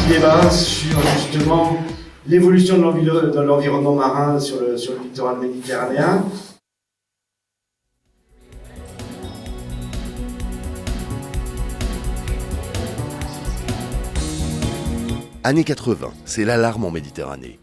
débat sur justement l'évolution de l'environnement marin sur le littoral méditerranéen. Années 80, c'est l'alarme en Méditerranée.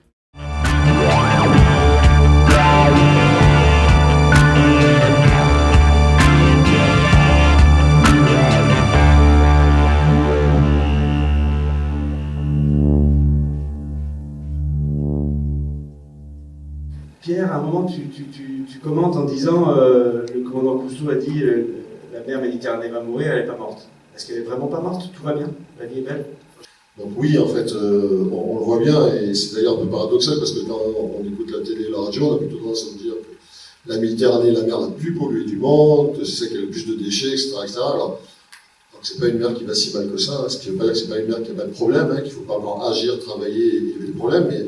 Pierre, à un moment, tu commentes en disant le commandant Cousteau a dit la mer Méditerranée va mourir, elle n'est pas morte. Est-ce qu'elle n'est vraiment pas morte? Tout va bien? La vie est belle? Donc oui, en fait, on le voit bien, et c'est d'ailleurs un peu paradoxal, parce que quand on écoute la télé et la radio, on a plutôt tendance à se dire que la Méditerranée est la mer la plus polluée du monde, c'est celle qui a le plus de déchets, etc. Alors c'est pas une mer qui va si mal que ça, ce qui ne veut pas dire que c'est pas une mer qui n'a pas de problème, qu'il ne faut pas encore agir, travailler et élever le problème, mais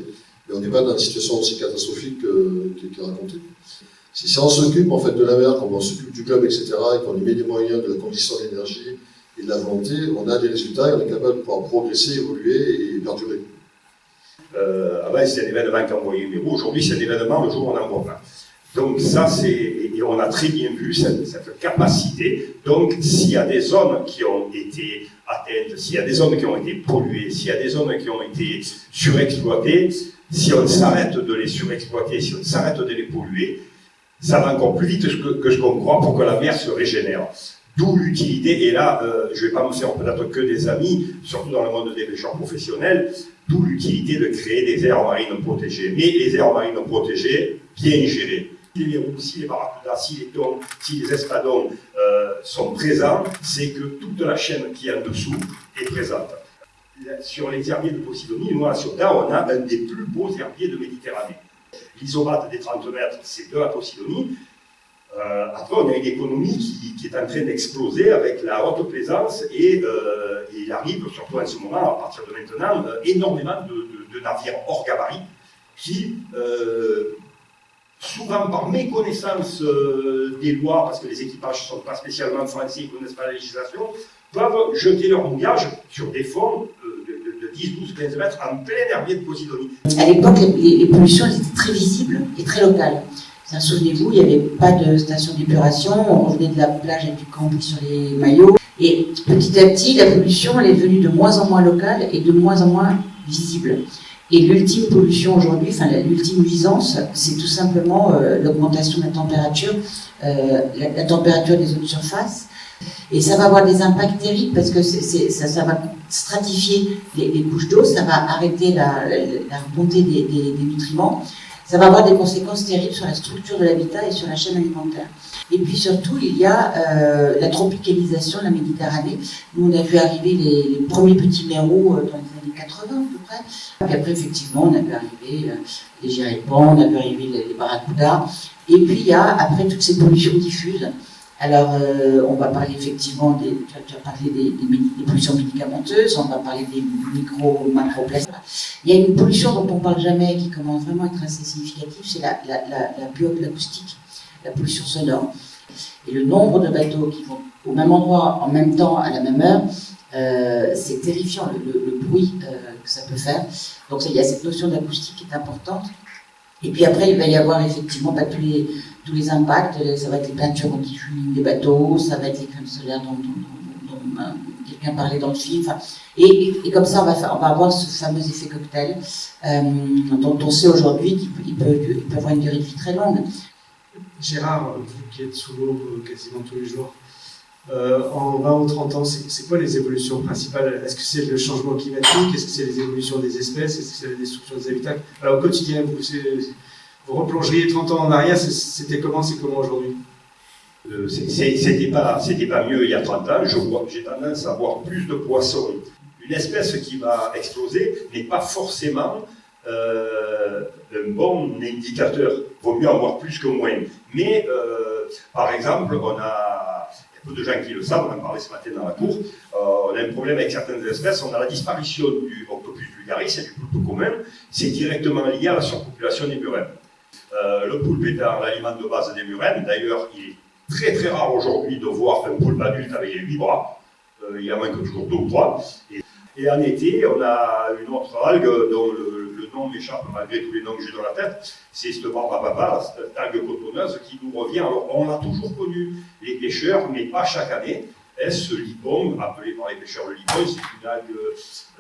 on n'est pas dans une situation aussi catastrophique qui est racontée. Si on s'occupe en fait de la mer, comme on s'occupe du globe, etc., et qu'on y met des moyens de la condition d'énergie et de la volonté, on a des résultats et on est capable de pouvoir progresser, évoluer et perdurer. Avant, c'est un événement qui envoyait une héros. Aujourd'hui, c'est un événement le jour où on en voit plein. Donc ça, et on a très bien vu cette capacité. Donc s'il y a des zones qui ont été atteintes, s'il y a des zones qui ont été polluées, s'il y a des zones qui ont été surexploitées, si on s'arrête de les surexploiter, si on s'arrête de les polluer, ça va encore plus vite que ce qu'on croit pour que la mer se régénère. D'où l'utilité, et là, je ne vais pas me faire peut-être que des amis, surtout dans le monde des pêcheurs professionnels, d'où l'utilité de créer des aires marines protégées. Mais les aires marines protégées, bien gérées. Si les roux, si les barracudas, si les thons, si les espadons sont présents, c'est que toute la chaîne qui est en dessous est présente. Sur les herbiers de Posidonie, nous, à Ciotat, on a un des plus beaux herbiers de Méditerranée. L'isomate des 30 mètres, c'est de la Posidonie. Après, on a une économie qui est en train d'exploser avec la haute plaisance et il arrive, surtout en ce moment, à partir de maintenant, énormément de navires hors gabarit qui, souvent par méconnaissance des lois, parce que les équipages ne sont pas spécialement français, ils ne connaissent pas la législation, peuvent jeter leur mouillage sur des fonds de 10, 12, 15 mètres en plein herbier de Posidonie. À l'époque, les pollutions elles étaient très visibles et très locales. Souvenez-vous, il n'y avait pas de station d'épuration, on revenait de la plage avec du campi sur les maillots. Et petit à petit, la pollution elle est devenue de moins en moins locale et de moins en moins visible. Et l'ultime pollution aujourd'hui, l'ultime nuisance, c'est tout simplement l'augmentation de la température des eaux de surface. Et ça va avoir des impacts terribles parce que ça va stratifier les couches d'eau, ça va arrêter la remontée des nutriments. Ça va avoir des conséquences terribles sur la structure de l'habitat et sur la chaîne alimentaire. Et puis surtout, il y a la tropicalisation de la Méditerranée. Nous, on a vu arriver les premiers petits méros dans les années 80 à peu près. Puis après, effectivement, on a vu arriver les gérépans, on a vu arriver les barracudas. Et puis, il y a après toutes ces pollutions diffuses. Alors, on va parler effectivement tu as parlé des pollutions médicamenteuses, on va parler des macroplastiques. Il y a une pollution dont on ne parle jamais, qui commence vraiment à être assez significative, c'est l'acoustique, la pollution sonore. Et le nombre de bateaux qui vont au même endroit, en même temps, à la même heure, c'est terrifiant, le bruit que ça peut faire. Donc il y a cette notion d'acoustique qui est importante. Et puis après, il va y avoir effectivement tous les impacts, ça va être les peintures anti-tuning des bateaux, ça va être les crèmes solaires dont quelqu'un parlait dans le film. Et comme ça, on va avoir ce fameux effet cocktail dont on sait aujourd'hui qu'il peut avoir une durée de vie très longue. Gérard, vous qui êtes sous l'eau quasiment tous les jours, en 20 ou 30 ans, c'est quoi les évolutions principales? Est-ce que c'est le changement climatique? Est-ce que c'est les évolutions des espèces? Est-ce que c'est la destruction des habitats? Alors, au quotidien, vous replongeriez 30 ans en arrière, c'était comment? C'est comment aujourd'hui? C'était pas mieux il y a 30 ans. J'ai tendance à voir plus de poissons. Une espèce qui va exploser n'est pas forcément un bon indicateur. Il vaut mieux en voir plus que moins. Mais, par exemple, il y a peu de gens qui le savent, on en parlait ce matin dans la cour, on a un problème avec certaines espèces, on a la disparition du Octopus vulgaris et du poulpe commun, c'est directement lié à la surpopulation des murènes. Le poulpe étant l'aliment de base des murènes, d'ailleurs il est très très rare aujourd'hui de voir un poulpe adulte avec les 8 bras, il en manque toujours 2 ou 3, Et en été, on a une autre algue dont le nom m'échappe malgré tous les noms que j'ai dans la tête, c'est cette barbe à papa, cette algue cotonneuse qui nous revient. Alors on a toujours connu les pêcheurs, mais pas chaque année. Ce lipon, appelé par les pêcheurs le lipon, c'est une algue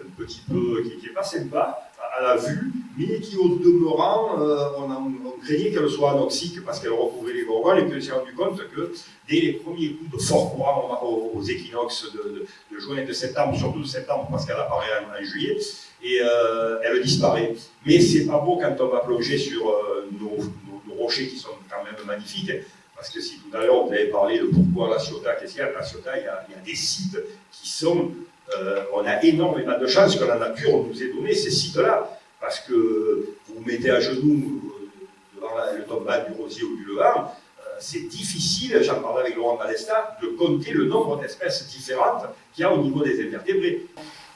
un petit peu qui n'est pas sympa à la vue, mais qui au demeurant, on craignait qu'elle soit anoxique parce qu'elle recouvrait les gorgones, et puis on s'est rendu compte que dès les premiers coups de fort courant aux équinoxes de juin et de septembre, surtout de septembre parce qu'elle apparaît en juillet, et elle disparaît. Mais c'est pas beau quand on va plonger sur nos rochers qui sont quand même magnifiques. Parce que si tout à l'heure on avait parlé de pourquoi La Ciotat, qu'est-ce qu'il y a? La Ciotat, il y a des sites qui sont. On a énormément de chance que la nature nous ait donné ces sites-là. Parce que vous mettez à genoux devant le tombal du rosier ou du levant, c'est difficile, j'en parlais avec Laurent Balesta, de compter le nombre d'espèces différentes qu'il y a au niveau des invertébrés.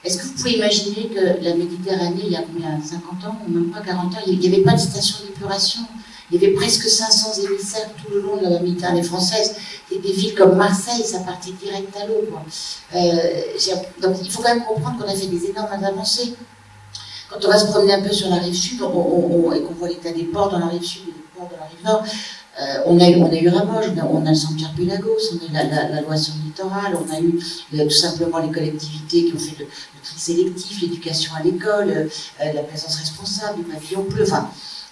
Est-ce que vous pouvez imaginer que la Méditerranée, il y a combien, 50 ans, ou même pas 40 ans, il n'y avait pas de station d'épuration? Il y avait presque 500 émissaires tout le long de la Méditerranée française. Et des villes comme Marseille, ça partait direct à l'eau. Donc il faut quand même comprendre qu'on a fait des énormes avancées. Quand on va se promener un peu sur la rive sud et qu'on voit l'état des ports dans la rive sud et des ports dans la rive nord, on a eu Ramoge, on a le Saint-Pierre Pelagos, on a eu la loi sur le littoral, on a eu tout simplement les collectivités qui ont fait le tri sélectif, l'éducation à l'école, la présence responsable, les pavillons bleus. Enfin,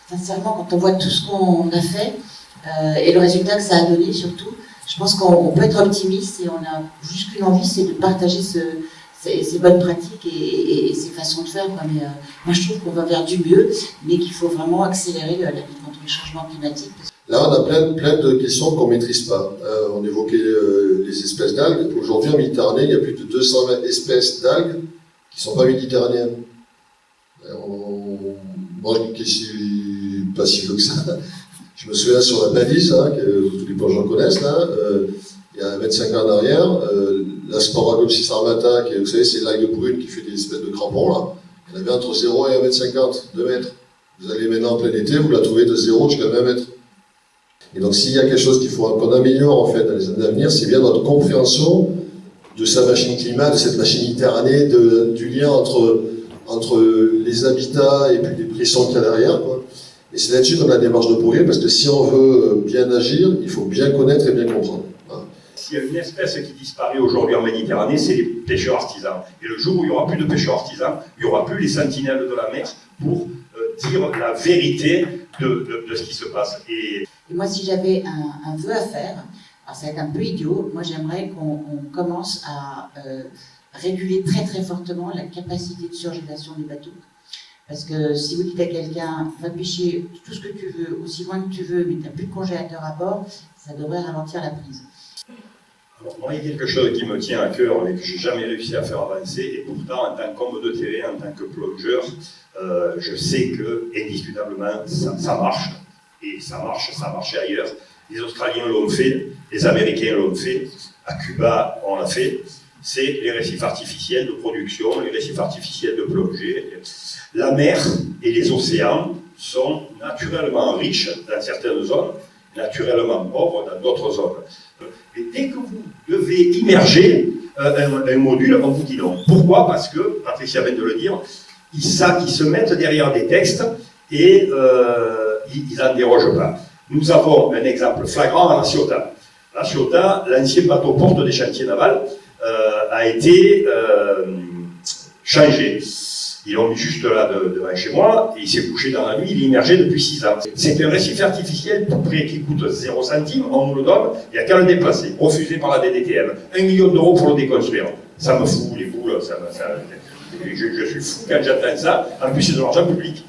sincèrement, quand on voit tout ce qu'on a fait et le résultat que ça a donné, surtout, je pense qu'on peut être optimiste et on a juste qu'une envie, c'est de partager ces bonnes pratiques et ces façons de faire. Mais moi, je trouve qu'on va vers du mieux, mais qu'il faut vraiment accélérer la lutte contre les changements climatiques. Là, on a plein de questions qu'on ne maîtrise pas. On évoquait les espèces d'algues. Aujourd'hui, en Méditerranée, il y a plus de 220 espèces d'algues qui ne sont pas méditerranéennes. Moi, qui suis pas si vieux que ça, je me souviens sur la Balise, que tous les plongeurs connaissent, là, il y a 25 ans en arrière, la Sporagopsis armata, vous savez, c'est l'algue brune qui fait des espèces de crampons, là. Il y en avait entre 0 et 1,50 m, 2 mètres. Vous allez maintenant en plein été, vous la trouvez de 0 jusqu'à 20 mètres. Et donc, s'il y a quelque chose qu'il faut qu'on améliore, en fait, dans les années à venir, c'est bien notre compréhension de sa machine climat, de cette machine méditerranée, du lien entre les habitats et puis les pressions qu'il y a derrière, quoi. Et c'est là-dessus qu'on a la démarche de progrès, parce que si on veut bien agir, il faut bien connaître et bien comprendre. S'il y a une espèce qui disparaît aujourd'hui en Méditerranée, c'est les pêcheurs artisans. Et le jour où il n'y aura plus de pêcheurs artisans, il n'y aura plus les sentinelles de la mer pour dire la vérité de ce qui se passe. Et moi, si j'avais un vœu à faire, alors ça va être un peu idiot, moi j'aimerais qu'on commence à réguler très très fortement la capacité de surgélation des bateaux. Parce que si vous dites à quelqu'un, va pêcher tout ce que tu veux, aussi loin que tu veux, mais tu n'as plus de congélateur à bord, ça devrait ralentir la prise. Alors, moi, il y a quelque chose qui me tient à cœur et que je n'ai jamais réussi à faire avancer, et pourtant, en tant qu'homme de terrain, en tant que plongeur, je sais que, indiscutablement, ça marche. Et ça marchait ailleurs. Les Australiens l'ont fait, les Américains l'ont fait, à Cuba, on l'a fait. C'est les récifs artificiels de production, les récifs artificiels de plongée. La mer et les océans sont naturellement riches dans certaines zones, naturellement pauvres dans d'autres zones. Et dès que vous devez immerger un module, on vous dit non. Pourquoi? Parce que, Patricia vient de le dire, ils se mettent derrière des textes et ils n'en dérogent pas. Nous avons un exemple flagrant à La Ciotat. La Ciotat, l'ancien bateau-porte des chantiers navals, a été changé. Ils l'ont mis juste là devant chez moi, et il s'est couché dans la nuit, il est immergé depuis 6 ans. C'est un récif artificiel tout près qui coûte 0 centime, on nous le donne, il n'y a qu'à le déplacer, refusé par la DDTM. 1 million d'euros pour le déconstruire. Ça me fout les boules, je suis fou quand j'entends ça, en plus c'est de l'argent public.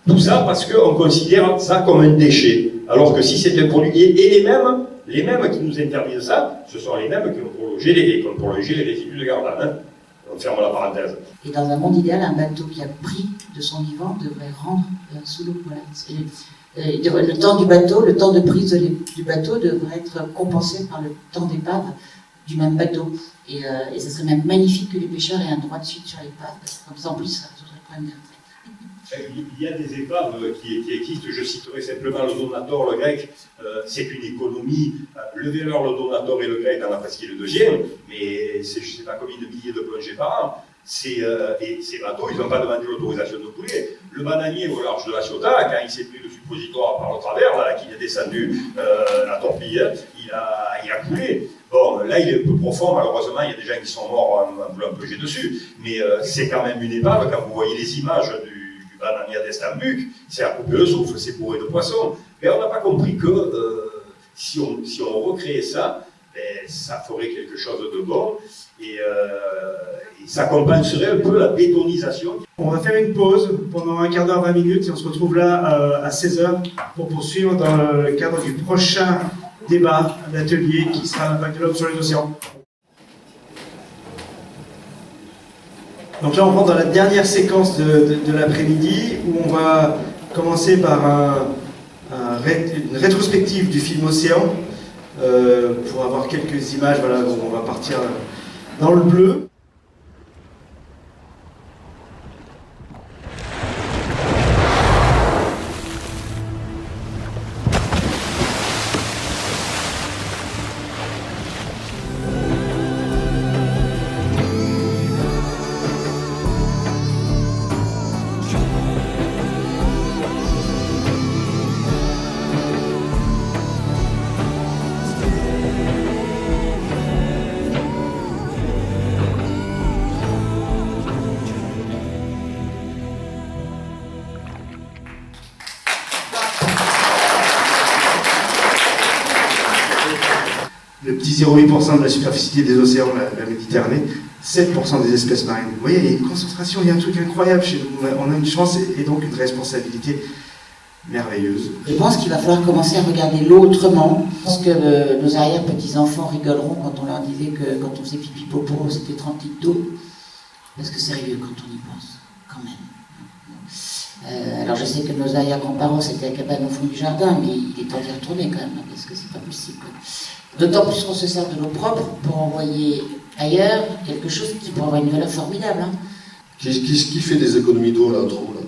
Tout ça parce qu'on considère ça comme un déchet, alors que si c'est un produit, et les mêmes qui nous interdisent ça, ce sont les mêmes qui ont prolongé les résidus de Gardanne. Hein. On ferme la parenthèse. Et dans un monde idéal, un bateau qui a pris de son vivant devrait rendre sous l'eau. Voilà. Le temps du bateau, le temps de prise du bateau devrait être compensé par le temps d'épave du même bateau. Et ça serait même magnifique que les pêcheurs aient un droit de suite sur l'épave, parce que comme ça en plus ça résoudrait le problème des retraites. Il y a des épaves qui existent, je citerai simplement le Donator, le grec, c'est une économie, le Vélor, le Donator et le grec en a presque le deuxième, mais c'est je ne sais pas combien de milliers de plongées par an. Et ces bateaux, ils n'ont pas demandé l'autorisation de couler. Le bananier au large de la Ciotat, quand il s'est pris le suppositoire par le travers, là, qu'il est descendu la torpille, il a coulé. Bon, là, il est un peu profond, malheureusement, il y a des gens qui sont morts en voulant plonger dessus, mais c'est quand même une épave, quand vous voyez les images du bananier d'Estambuc, c'est à couper le souffle, c'est bourré de poissons. Mais on n'a pas compris que si on recréait ça, ben, ça ferait quelque chose de bon, et ça compenserait un peu la bétonisation. On va faire une pause pendant un quart d'heure, 20 minutes, et on se retrouve là à 16h pour poursuivre dans le cadre du prochain débat, l'atelier qui sera l'impact de l'homme sur les océans. Donc là, on rentre dans la dernière séquence de l'après-midi, où on va commencer par une rétrospective du film Océan, pour avoir quelques images, voilà, où on va partir dans le bleu. Le petit 0,8% de la superficie des océans, la Méditerranée, 7% des espèces marines. Vous voyez, il y a une concentration, il y a un truc incroyable chez nous. On a une chance et donc une responsabilité merveilleuse. Je pense qu'il va falloir commencer à regarder l'eau autrement. Je pense que nos arrière-petits-enfants rigoleront quand on leur disait que quand on faisait pipi popo, c'était 30 litres d'eau. Parce que c'est sérieux quand on y pense, quand même. Alors je sais que nos arrière-grands-parents, c'était la cabane au fond du jardin, mais il est temps d'y retourner quand même, parce que c'est pas possible. D'autant plus qu'on se sert de l'eau propre pour envoyer ailleurs quelque chose qui pourrait avoir une valeur formidable. Hein. Qui fait des économies d'eau là, trop là?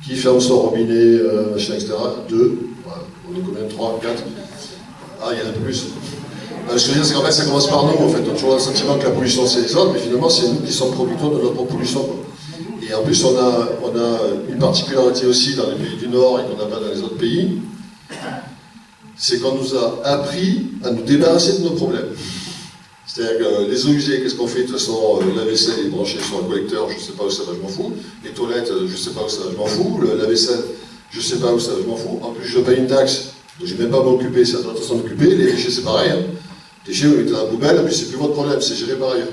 Qui ferme son robinet, machin, etc. 2, voilà. On est combien? 3, 4? Ah, il y en a plus. Ce que je veux dire, c'est qu'en fait, ça commence par nous, en fait. On a toujours le sentiment que la pollution, c'est les autres, mais finalement, c'est nous qui sommes producteurs de notre propre pollution, quoi. Et en plus, on a une particularité aussi dans les pays du Nord et qu'on n'a pas dans les autres pays, c'est qu'on nous a appris à nous débarrasser de nos problèmes. C'est-à-dire que les eaux usées, qu'est-ce qu'on fait? De toute façon, la vaisselle est branchée sur un collecteur, je ne sais pas où ça va, je m'en fous. Les toilettes, je ne sais pas où ça va, je m'en fous. La vaisselle, je ne sais pas où ça va, je m'en fous. En plus, je paye une taxe, donc je ne vais même pas m'occuper, c'est à toi de s'en occuper. Les déchets, c'est pareil. Hein. Les déchets, vous mettez dans la poubelle, puis c'est plus votre problème, c'est géré par ailleurs.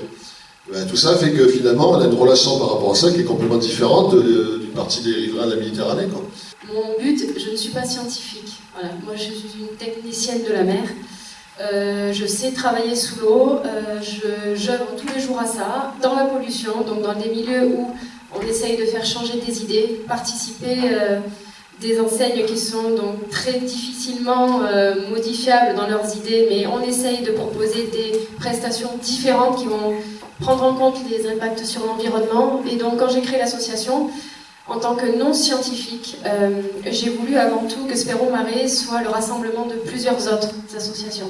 Ben, tout ça fait que finalement, on a une relation par rapport à ça qui est complètement différente d'une partie des riverains de la Méditerranée, quoi. Mon but, je ne suis pas scientifique. Voilà. Moi, je suis une technicienne de la mer. Je sais travailler sous l'eau. J'œuvre tous les jours à ça, dans la pollution, donc dans des milieux où on essaye de faire changer des idées, participer des enseignes qui sont donc très difficilement modifiables dans leurs idées, mais on essaye de proposer des prestations différentes qui vont prendre en compte les impacts sur l'environnement. Et donc, quand j'ai créé l'association, en tant que non-scientifique, j'ai voulu avant tout que Spéron Marais soit le rassemblement de plusieurs autres associations.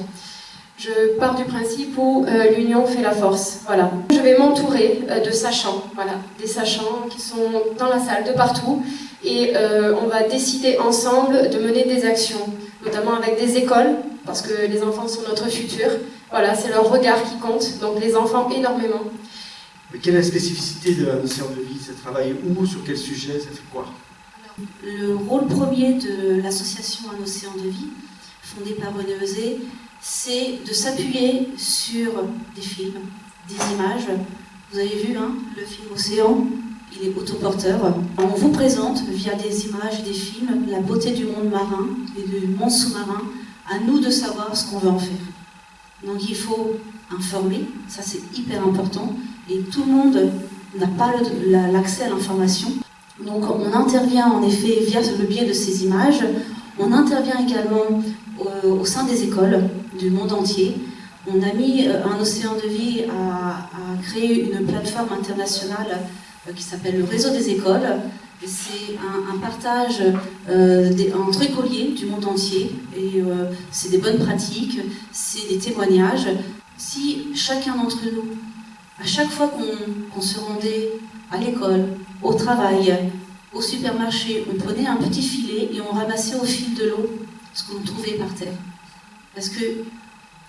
Je pars du principe où l'union fait la force. Voilà. Je vais m'entourer de sachants, voilà, des sachants qui sont dans la salle de partout, et on va décider ensemble de mener des actions, notamment avec des écoles, parce que les enfants sont notre futur. Voilà, c'est leur regard qui compte, donc les enfants énormément. Mais quelle est la spécificité de l'océan de vie? Ça travaille où? Sur quel sujet? Ça fait quoi? Le rôle premier de l'association Un Océan de Vie, fondée par René Euzet, c'est de s'appuyer sur des films, des images. Vous avez vu, hein, le film Océan, il est autoporteur. On vous présente, via des images, des films, la beauté du monde marin et du monde sous-marin. À nous de savoir ce qu'on veut en faire. Donc il faut informer, ça c'est hyper important. Et tout le monde n'a pas l'accès à l'information. Donc on intervient en effet via le biais de ces images. On intervient également au sein des écoles du monde entier. On a mis Un Océan de Vie à créer une plateforme internationale qui s'appelle le Réseau des écoles. C'est un partage entre écoliers du monde entier. Et c'est des bonnes pratiques, c'est des témoignages. Si chacun d'entre nous À chaque fois qu'on se rendait à l'école, au travail, au supermarché, on prenait un petit filet et on ramassait au fil de l'eau ce qu'on trouvait par terre. Parce que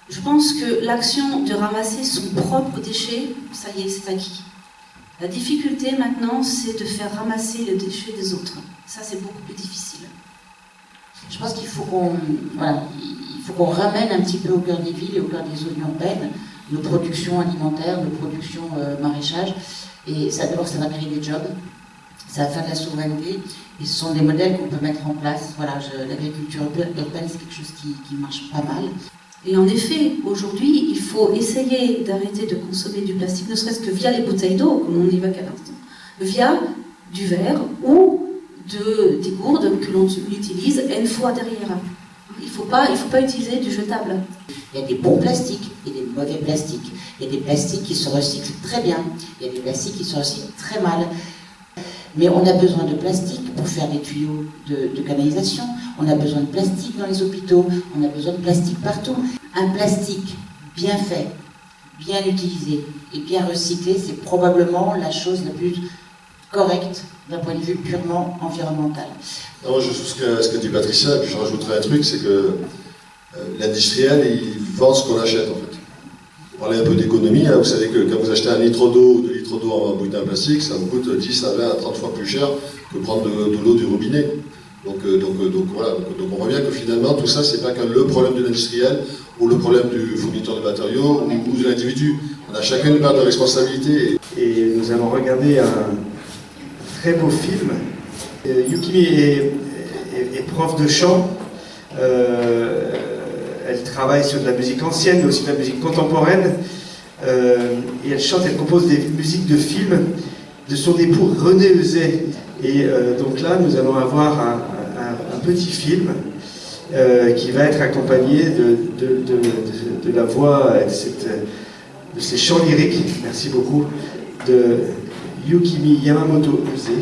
je pense que l'action de ramasser son propre déchet, ça y est, c'est acquis. La difficulté maintenant, c'est de faire ramasser les déchets des autres. Ça, c'est beaucoup plus difficile. Je pense qu'il faut qu'on ramène un petit peu au cœur des villes et au cœur des zones urbaines nos productions alimentaires, nos productions maraîchage. Et ça, d'abord, ça va créer des jobs, ça va faire de la souveraineté. Et ce sont des modèles qu'on peut mettre en place. Voilà, l'agriculture urbaine, c'est quelque chose qui marche pas mal. Et en effet, aujourd'hui, il faut essayer d'arrêter de consommer du plastique, ne serait-ce que via les bouteilles d'eau, comme on évoque à l'instant, via du verre ou des gourdes que l'on utilise N fois derrière. Il faut pas utiliser du jetable. Il y a des bons plastiques et des mauvais plastiques. Il y a des plastiques qui se recyclent très bien. Il y a des plastiques qui se recyclent très mal. Mais on a besoin de plastique pour faire des tuyaux de canalisation. On a besoin de plastique dans les hôpitaux. On a besoin de plastique partout. Un plastique bien fait, bien utilisé et bien recyclé, c'est probablement la chose la plus correcte d'un point de vue purement environnemental. Non, ce que dit Patricia, et puis je rajouterai un truc, c'est que l'industriel, il vend ce qu'on achète en fait. Vous parlez un peu d'économie, hein, vous savez que quand vous achetez 1 litre d'eau ou 2 litres d'eau en bouteille en plastique, ça vous coûte 10 à 20 à 30 fois plus cher que prendre de l'eau du robinet. Donc voilà, donc on voit bien que finalement tout ça, c'est pas que le problème de l'industriel ou le problème du fournisseur de matériaux ou de l'individu. On a chacun une part de responsabilité. Et nous allons regarder un très beau film. Yukimi est prof de chant. Elle travaille sur de la musique ancienne, mais aussi de la musique contemporaine. Et elle chante, elle compose des musiques de films de son époux René Euzet. Et donc là, nous allons avoir un petit film qui va être accompagné de la voix, de ces chants lyriques, merci beaucoup, de Yukimi Yamamoto Euzet.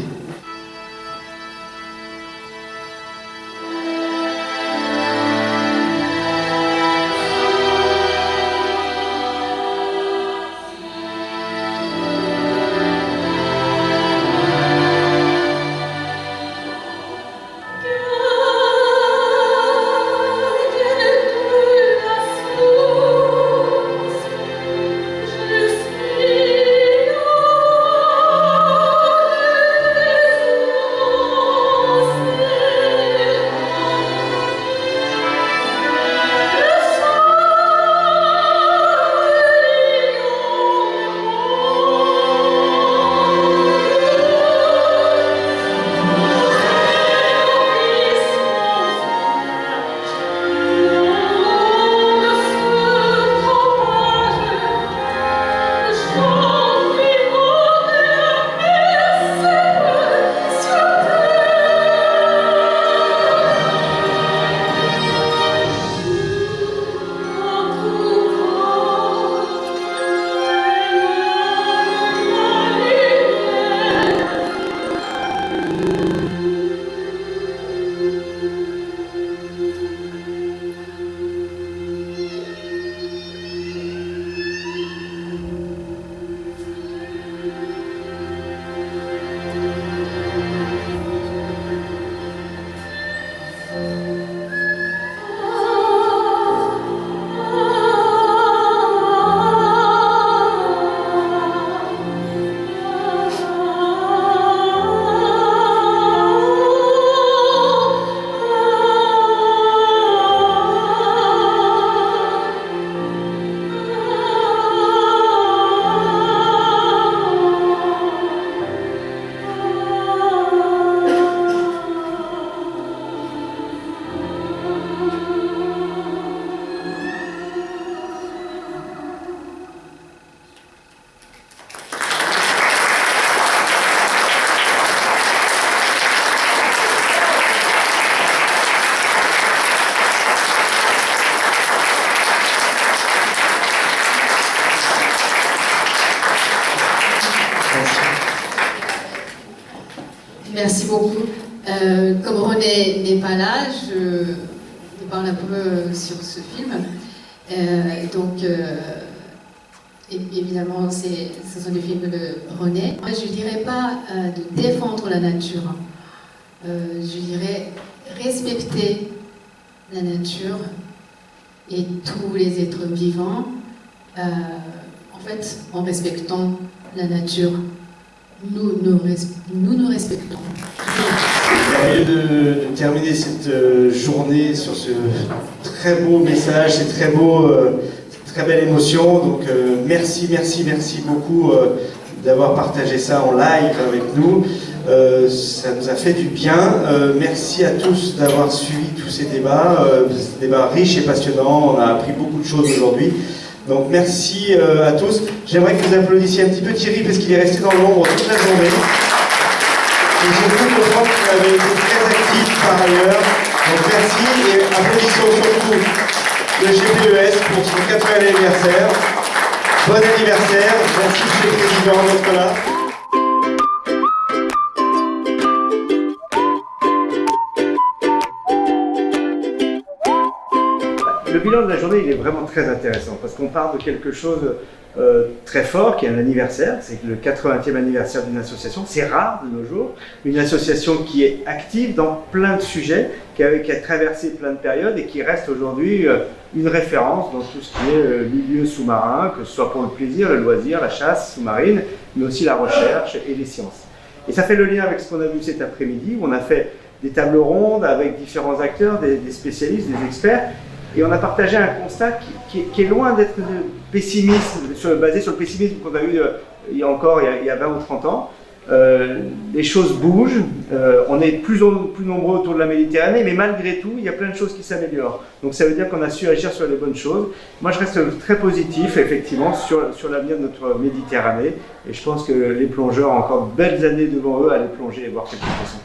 Merci beaucoup. Comme René n'est pas là, je parle un peu sur ce film. évidemment, ce sont des films de René. Je ne dirais pas de défendre la nature, je dirais respecter la nature et tous les êtres vivants. En fait, en respectant la nature, nous nous respectons. Et de terminer cette journée sur ce très beau message, cette très belle émotion. Donc merci beaucoup d'avoir partagé ça en live avec nous. Ça nous a fait du bien. Merci à tous d'avoir suivi tous ces débats, des débats riches et passionnants. On a appris beaucoup de choses aujourd'hui. Donc merci à tous. J'aimerais que vous applaudissiez un petit peu Thierry parce qu'il est resté dans l'ombre toute la journée. Et j'ai cru comprendre qu'il avait été très actif par ailleurs. Donc merci et applaudissons surtout le GPES pour son 80e anniversaire. Bon anniversaire. Merci Monsieur le Président d'être là. Le bilan de la journée, il est vraiment très intéressant parce qu'on part de quelque chose très fort qui est un anniversaire, c'est le 80e anniversaire d'une association, c'est rare de nos jours, une association qui est active dans plein de sujets, qui a traversé plein de périodes et qui reste aujourd'hui une référence dans tout ce qui est milieu sous-marin, que ce soit pour le plaisir, le loisir, la chasse sous-marine, mais aussi la recherche et les sciences. Et ça fait le lien avec ce qu'on a vu cet après-midi, où on a fait des tables rondes avec différents acteurs, des spécialistes, des experts, et on a partagé un constat qui est loin d'être pessimiste, basé sur le pessimisme qu'on a eu il y a 20 ou 30 ans. Les choses bougent, on est plus nombreux autour de la Méditerranée, mais malgré tout, il y a plein de choses qui s'améliorent. Donc ça veut dire qu'on a su agir sur les bonnes choses. Moi, je reste très positif, effectivement, sur l'avenir de notre Méditerranée. Et je pense que les plongeurs ont encore de belles années devant eux à aller plonger et voir quelques poissons.